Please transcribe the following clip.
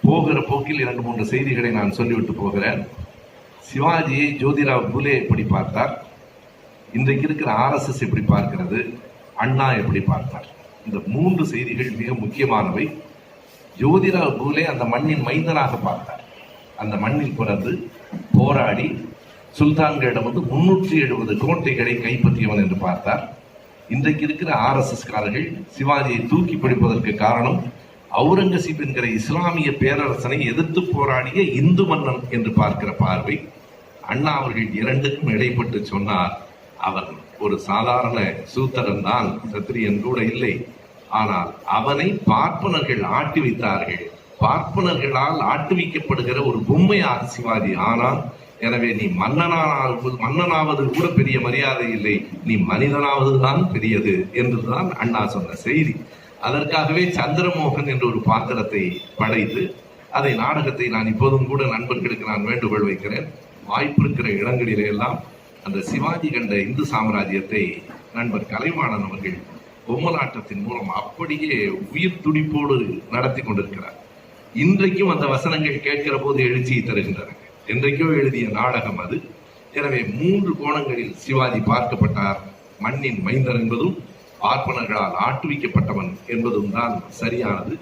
போகிற போக்கில் 2-3 செய்திகளை நான் சொல்லிவிட்டு போகிறேன். சிவாஜியை ஜோதிராவ் பூலே எப்படி பார்த்தார், இன்றைக்கு இருக்கிற RSS எப்படி பார்க்கிறது, அண்ணா எப்படி பார்த்தார், இந்த 3 செய்திகள் மிக முக்கியமானவை. ஜோதிராவ் பூலே அந்த மண்ணின் மைந்தனாக பார்த்தார். அந்த மண்ணில் பிறந்து போராடி சுல்தான்களிடம் 370 கோட்டைகளை கைப்பற்றியவன் என்று பார்த்தார். இன்றைக்கு இருக்கிற RSS காரர்கள் சிவாஜியை தூக்கி பிடிப்பதற்கு காரணம் அவுரங்கசீப் என்கிற இஸ்லாமிய பேரரசனை எதிர்த்து போராடிய இந்து மன்னன் என்று பார்க்கிற பார்வை. அண்ணா அவர்கள் இரண்டுக்கும் இடைப்பட்டு சொன்னார், அவன் ஒரு சாதாரண சூத்திரன் தான், சத்திரியன் கூட இல்லை. ஆனால் அவனை பார்ப்பனர்கள் ஆட்டி வைத்தார்கள். பார்ப்பனர்களால் ஆட்டுவிக்கப்படுகிற ஒரு பொம்மையாக சிவாஜி ஆனால், எனவே நீ மன்னனாவது கூட பெரிய மரியாதை இல்லை, நீ மனிதனாவது தான் பெரியது என்றுதான் அண்ணா சொன்ன செய்தி. அதற்காகவே சந்திரமோகன் என்ற ஒரு பாத்திரத்தை படைத்து அதை நாடகத்தை நான் இப்போதும் கூட நண்பர்களுக்கு நான் வேண்டுகோள் வைக்கிறேன். வாய்ப்பு இருக்கிற இடங்களிலே எல்லாம் அந்த சிவாஜி கண்ட இந்து சாம்ராஜ்யத்தை நண்பர் கலைவாணன் அவர்கள் பொம்மலாட்டத்தின் மூலம் அப்படியே உயிர் துடிப்போடு நடத்தி கொண்டிருக்கிறார். இன்றைக்கும் அந்த வசனங்கள் கேட்கிற போது எழுச்சியை தருகின்றன. என்றைக்கோ எழுதிய நாடகம் அது. எனவே 3 கோணங்களில் சிவாஜி பார்க்கப்பட்டார். மண்ணின் மைந்தன் என்பதும் பார்ப்பனர்களால் ஆட்டுவிக்கப்பட்டவன் என்பதும் தான் சரியானது.